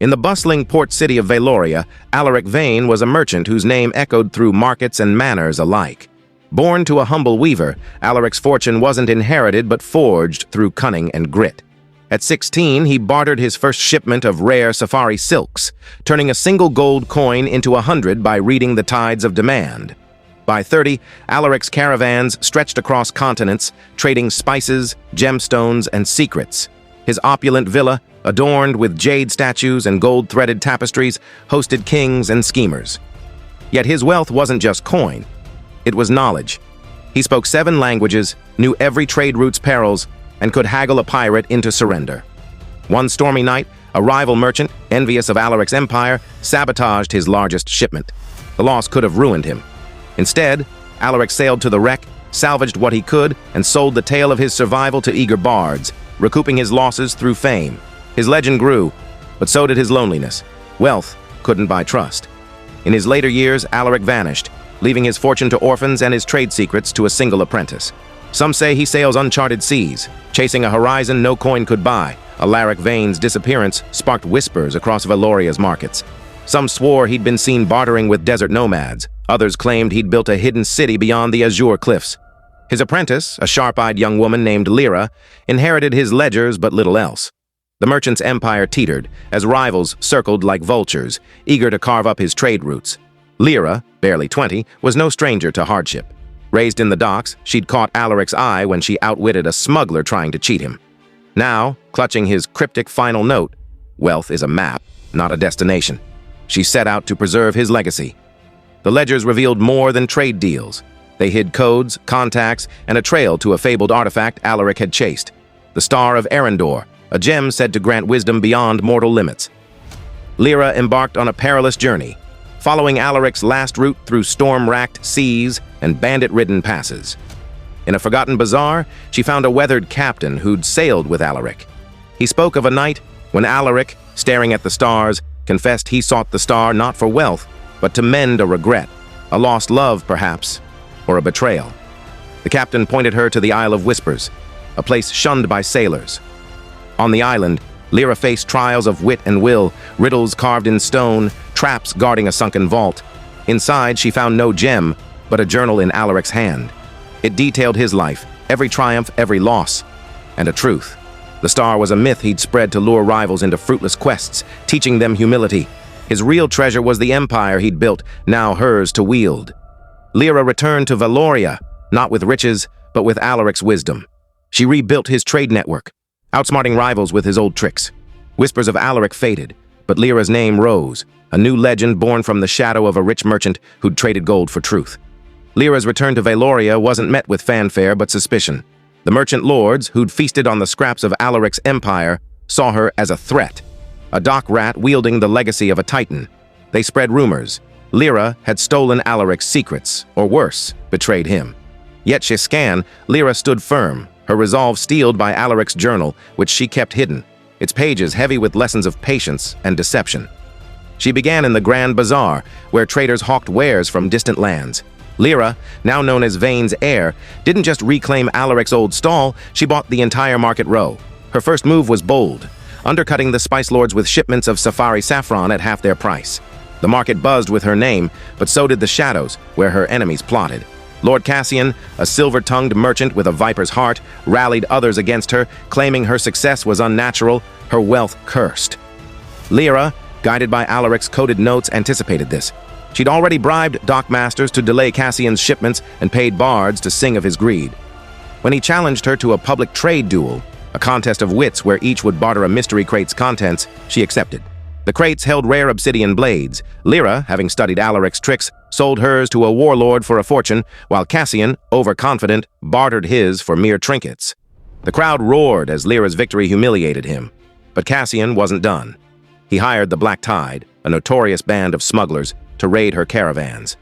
In the bustling port city of Valoria, Alaric Vayne was a merchant whose name echoed through markets and manors alike. Born to a humble weaver, Alaric's fortune wasn't inherited but forged through cunning and grit. At 16, he bartered his first shipment of rare safari silks, turning a single gold coin into 100 by reading the tides of demand. By 30, Alaric's caravans stretched across continents, trading spices, gemstones, and secrets. His opulent villa, adorned with jade statues and gold-threaded tapestries, hosted kings and schemers. Yet his wealth wasn't just coin. It was knowledge. He spoke 7 languages, knew every trade route's perils, and could haggle a pirate into surrender. One stormy night, a rival merchant, envious of Alaric's empire, sabotaged his largest shipment. The loss could have ruined him. Instead, Alaric sailed to the wreck, salvaged what he could, and sold the tale of his survival to eager bards, recouping his losses through fame. His legend grew, but so did his loneliness. Wealth couldn't buy trust. In his later years, Alaric vanished, leaving his fortune to orphans and his trade secrets to a single apprentice. Some say he sails uncharted seas, chasing a horizon no coin could buy. Alaric Vayne's disappearance sparked whispers across Valoria's markets. Some swore he'd been seen bartering with desert nomads. Others claimed he'd built a hidden city beyond the azure cliffs. His apprentice, a sharp-eyed young woman named Lyra, inherited his ledgers but little else. The merchant's empire teetered, as rivals circled like vultures, eager to carve up his trade routes. Lyra, barely 20, was no stranger to hardship. Raised in the docks, she'd caught Alaric's eye when she outwitted a smuggler trying to cheat him. Now, clutching his cryptic final note, wealth is a map, not a destination. She set out to preserve his legacy. The ledgers revealed more than trade deals. They hid codes, contacts, and a trail to a fabled artifact Alaric had chased. The Star of Erendor, a gem said to grant wisdom beyond mortal limits. Lyra embarked on a perilous journey, following Alaric's last route through storm-racked seas and bandit-ridden passes. In a forgotten bazaar, she found a weathered captain who'd sailed with Alaric. He spoke of a night when Alaric, staring at the stars, confessed he sought the star not for wealth, but to mend a regret, a lost love, perhaps, or a betrayal. The captain pointed her to the Isle of Whispers, a place shunned by sailors. On the island, Lyra faced trials of wit and will, riddles carved in stone, traps guarding a sunken vault. Inside, she found no gem, but a journal in Alaric's hand. It detailed his life, every triumph, every loss, and a truth. The star was a myth he'd spread to lure rivals into fruitless quests, teaching them humility. His real treasure was the empire he'd built, now hers to wield. Lyra returned to Valoria, not with riches, but with Alaric's wisdom. She rebuilt his trade network, outsmarting rivals with his old tricks. Whispers of Alaric faded, but Lyra's name rose, a new legend born from the shadow of a rich merchant who'd traded gold for truth. Lyra's return to Valoria wasn't met with fanfare but suspicion. The merchant lords, who'd feasted on the scraps of Alaric's empire, saw her as a threat, a dock rat wielding the legacy of a titan. They spread rumors. Lyra had stolen Alaric's secrets, or worse, betrayed him. Yet Shiscan, Lyra stood firm, her resolve steeled by Alaric's journal, which she kept hidden, its pages heavy with lessons of patience and deception. She began in the Grand Bazaar, where traders hawked wares from distant lands. Lyra, now known as Vayne's heir, didn't just reclaim Alaric's old stall, she bought the entire market row. Her first move was bold, undercutting the spice lords with shipments of safari saffron at half their price. The market buzzed with her name, but so did the shadows, where her enemies plotted. Lord Cassian, a silver-tongued merchant with a viper's heart, rallied others against her, claiming her success was unnatural, her wealth cursed. Lyra, guided by Alaric's coded notes, anticipated this. She'd already bribed dockmasters to delay Cassian's shipments and paid bards to sing of his greed. When he challenged her to a public trade duel, a contest of wits where each would barter a mystery crate's contents, she accepted. The crates held rare obsidian blades. Lyra, having studied Alaric's tricks, sold hers to a warlord for a fortune, while Cassian, overconfident, bartered his for mere trinkets. The crowd roared as Lyra's victory humiliated him. But Cassian wasn't done. He hired the Black Tide, a notorious band of smugglers, to raid her caravans.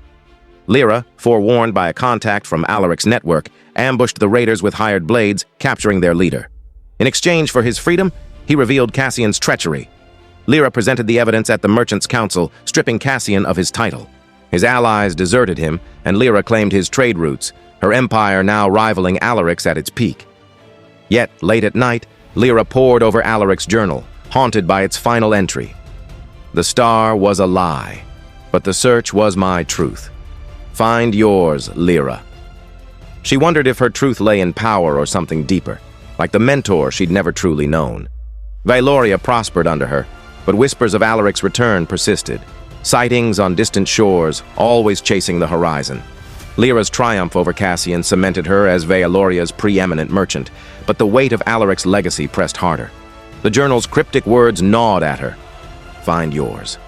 Lyra, forewarned by a contact from Alaric's network, ambushed the raiders with hired blades, capturing their leader. In exchange for his freedom, he revealed Cassian's treachery. Lyra presented the evidence at the Merchants' Council, stripping Cassian of his title. His allies deserted him, and Lyra claimed his trade routes, her empire now rivaling Alaric's at its peak. Yet, late at night, Lyra pored over Alaric's journal, haunted by its final entry. The star was a lie, but the search was my truth. Find yours, Lyra. She wondered if her truth lay in power or something deeper, like the mentor she'd never truly known. Valoria prospered under her, but whispers of Alaric's return persisted. Sightings on distant shores, always chasing the horizon. Lyra's triumph over Cassian cemented her as Valoria's preeminent merchant, but the weight of Alaric's legacy pressed harder. The journal's cryptic words gnawed at her. Find yours.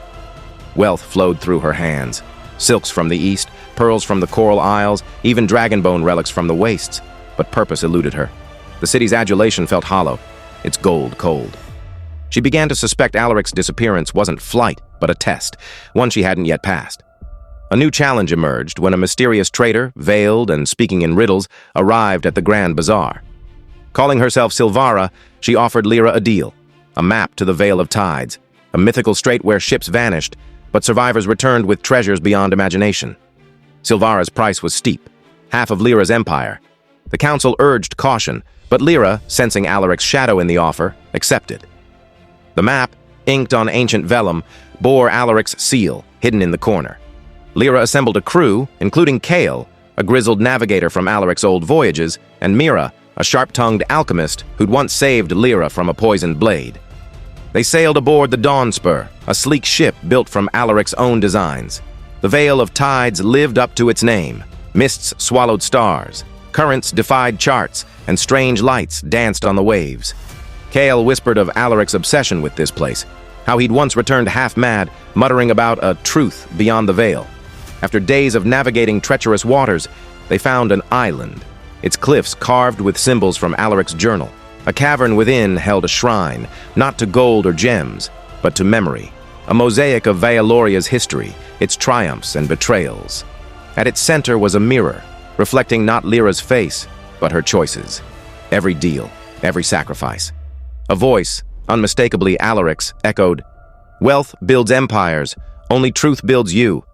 Wealth flowed through her hands. Silks from the east, pearls from the Coral Isles, even dragonbone relics from the wastes. But purpose eluded her. The city's adulation felt hollow, its gold cold. She began to suspect Alaric's disappearance wasn't flight, but a test, one she hadn't yet passed. A new challenge emerged when a mysterious trader, veiled and speaking in riddles, arrived at the Grand Bazaar. Calling herself Silvara, she offered Lyra a deal, a map to the Vale of Tides, a mythical strait where ships vanished, but survivors returned with treasures beyond imagination. Silvara's price was steep, half of Lyra's empire. The council urged caution, but Lyra, sensing Alaric's shadow in the offer, accepted. The map, inked on ancient vellum, bore Alaric's seal, hidden in the corner. Lyra assembled a crew, including Kale, a grizzled navigator from Alaric's old voyages, and Mira, a sharp-tongued alchemist who'd once saved Lyra from a poisoned blade. They sailed aboard the Dawnspur, a sleek ship built from Alaric's own designs. The Vale of Tides lived up to its name. Mists swallowed stars, currents defied charts, and strange lights danced on the waves. Kale whispered of Alaric's obsession with this place, how he'd once returned half-mad, muttering about a truth beyond the veil. After days of navigating treacherous waters, they found an island, its cliffs carved with symbols from Alaric's journal. A cavern within held a shrine, not to gold or gems, but to memory, a mosaic of Valoria's history, its triumphs and betrayals. At its center was a mirror, reflecting not Lyra's face, but her choices. Every deal, every sacrifice. A voice, unmistakably Alaric's, echoed, "Wealth builds empires, only truth builds you."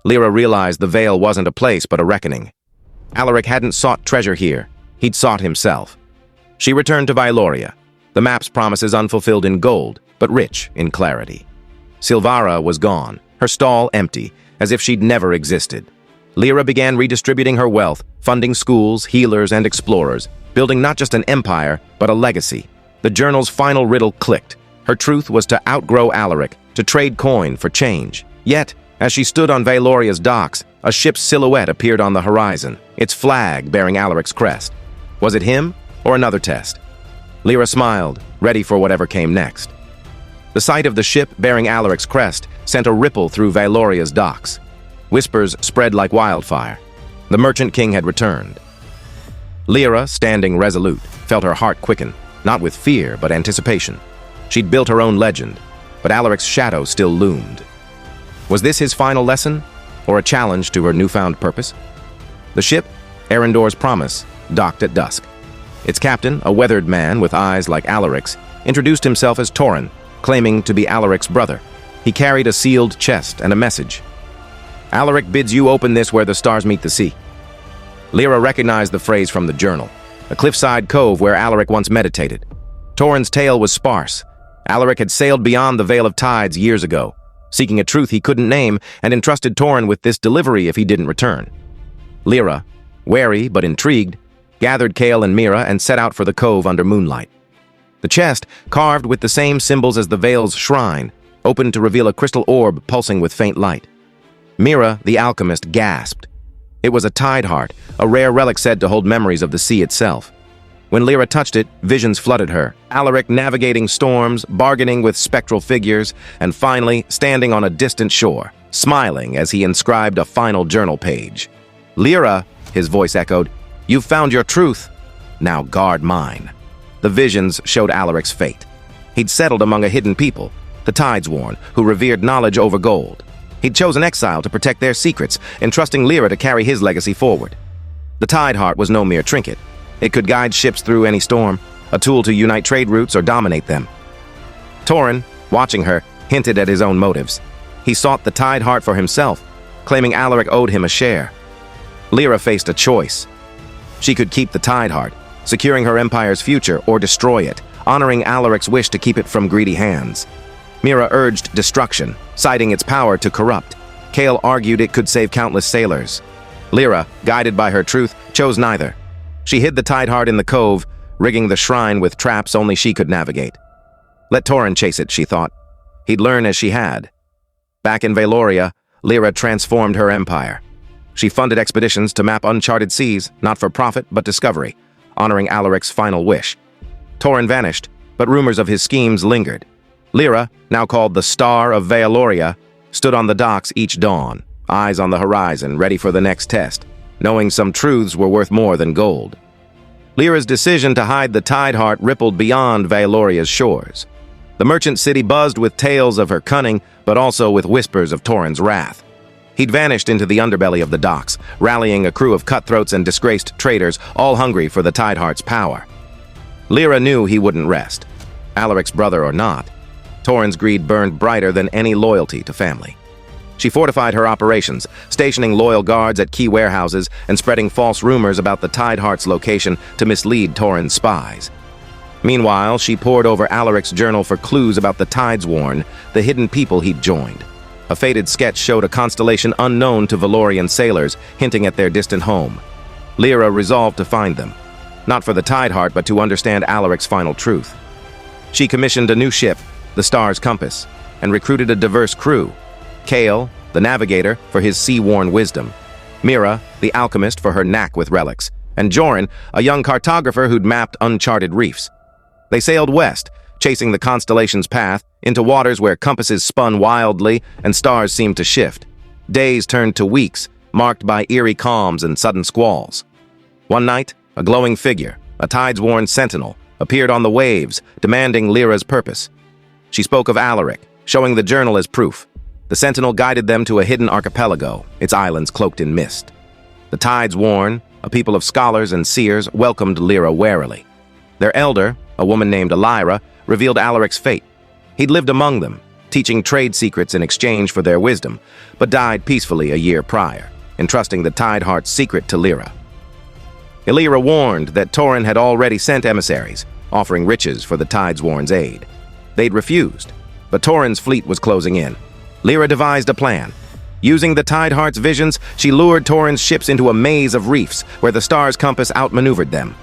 Lyra realized the veil wasn't a place but a reckoning. Alaric hadn't sought treasure here, he'd sought himself. She returned to Valoria, the map's promises unfulfilled in gold, but rich in clarity. Silvara was gone, her stall empty, as if she'd never existed. Lyra began redistributing her wealth, funding schools, healers, and explorers, building not just an empire, but a legacy. The journal's final riddle clicked. Her truth was to outgrow Alaric, to trade coin for change. Yet, as she stood on Valoria's docks, a ship's silhouette appeared on the horizon, its flag bearing Alaric's crest. Was it him, or another test? Lyra smiled, ready for whatever came next. The sight of the ship bearing Alaric's crest sent a ripple through Valoria's docks. Whispers spread like wildfire. The Merchant King had returned. Lyra, standing resolute, felt her heart quicken, not with fear, but anticipation. She'd built her own legend, but Alaric's shadow still loomed. Was this his final lesson, or a challenge to her newfound purpose? The ship, Arendor's Promise, docked at dusk. Its captain, a weathered man with eyes like Alaric's, introduced himself as Torin, claiming to be Alaric's brother. He carried a sealed chest and a message. "Alaric bids you open this where the stars meet the sea." Lyra recognized the phrase from the journal, a cliffside cove where Alaric once meditated. Torin's tale was sparse. Alaric had sailed beyond the Vale of Tides years ago, seeking a truth he couldn't name, and entrusted Torin with this delivery if he didn't return. Lyra, wary but intrigued, gathered Kale and Mira and set out for the cove under moonlight. The chest, carved with the same symbols as the Vale's shrine, opened to reveal a crystal orb pulsing with faint light. Mira, the alchemist, gasped. It was a tide heart, a rare relic said to hold memories of the sea itself. When Lyra touched it, visions flooded her. Alaric navigating storms, bargaining with spectral figures, and finally standing on a distant shore, smiling as he inscribed a final journal page. "Lyra," his voice echoed, "you've found your truth. Now guard mine." The visions showed Alaric's fate. He'd settled among a hidden people, the Tidesworn, who revered knowledge over gold. He'd chosen exile to protect their secrets, entrusting Lyra to carry his legacy forward. The Tide Heart was no mere trinket. It could guide ships through any storm, a tool to unite trade routes or dominate them. Torin, watching her, hinted at his own motives. He sought the Tide Heart for himself, claiming Alaric owed him a share. Lyra faced a choice. She could keep the Tide Heart, securing her empire's future, or destroy it, honoring Alaric's wish to keep it from greedy hands. Mira urged destruction, citing its power to corrupt. Kale argued it could save countless sailors. Lyra, guided by her truth, chose neither. She hid the Tideheart in the cove, rigging the shrine with traps only she could navigate. Let Torin chase it, she thought. He'd learn as she had. Back in Valoria, Lyra transformed her empire. She funded expeditions to map uncharted seas, not for profit but discovery, honoring Alaric's final wish. Torin vanished, but rumors of his schemes lingered. Lyra, now called the Star of Valoria, stood on the docks each dawn, eyes on the horizon, ready for the next test, knowing some truths were worth more than gold. Lyra's decision to hide the Tideheart rippled beyond Valoria's shores. The merchant city buzzed with tales of her cunning, but also with whispers of Torin's wrath. He'd vanished into the underbelly of the docks, rallying a crew of cutthroats and disgraced traders, all hungry for the Tideheart's power. Lyra knew he wouldn't rest. Alaric's brother or not, Torin's greed burned brighter than any loyalty to family. She fortified her operations, stationing loyal guards at key warehouses and spreading false rumors about the Tideheart's location to mislead Torin's spies. Meanwhile, she pored over Alaric's journal for clues about the Tidesworn, the hidden people he'd joined. A faded sketch showed a constellation unknown to Valorian sailors, hinting at their distant home. Lyra resolved to find them, not for the Tideheart, but to understand Alaric's final truth. She commissioned a new ship, the Star's Compass, and recruited a diverse crew. Kale, the navigator, for his sea-worn wisdom. Mira, the alchemist, for her knack with relics. And Jorin, a young cartographer who'd mapped uncharted reefs. They sailed west, chasing the constellation's path, into waters where compasses spun wildly and stars seemed to shift. Days turned to weeks, marked by eerie calms and sudden squalls. One night, a glowing figure, a Tidesworn sentinel, appeared on the waves, demanding Lyra's purpose. She spoke of Alaric, showing the journal as proof. The sentinel guided them to a hidden archipelago, its islands cloaked in mist. The Tidesworn, a people of scholars and seers, welcomed Lyra warily. Their elder, a woman named Elira, revealed Alaric's fate. He'd lived among them, teaching trade secrets in exchange for their wisdom, but died peacefully a year prior, entrusting the Tideheart's secret to Lyra. Elira warned that Torin had already sent emissaries, offering riches for the Tidesworn's aid. They'd refused, but Torin's fleet was closing in. Lyra devised a plan. Using the Tideheart's visions, she lured Torin's ships into a maze of reefs where the Star's Compass outmaneuvered them.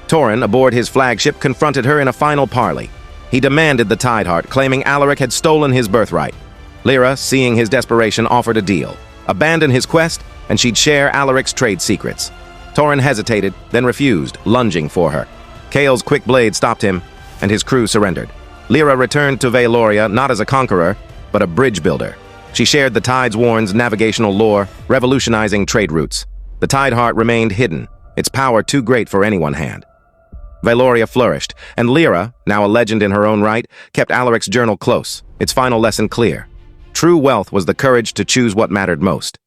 Torin, aboard his flagship, confronted her in a final parley. He demanded the Tideheart, claiming Alaric had stolen his birthright. Lyra, seeing his desperation, offered a deal. Abandon his quest, and she'd share Alaric's trade secrets. Torin hesitated, then refused, lunging for her. Kale's quick blade stopped him, and his crew surrendered. Lyra returned to Valoria not as a conqueror, but a bridge builder. She shared the Tidesworn's navigational lore, revolutionizing trade routes. The Tideheart remained hidden, its power too great for any one hand. Valoria flourished, and Lyra, now a legend in her own right, kept Alaric's journal close, its final lesson clear. True wealth was the courage to choose what mattered most.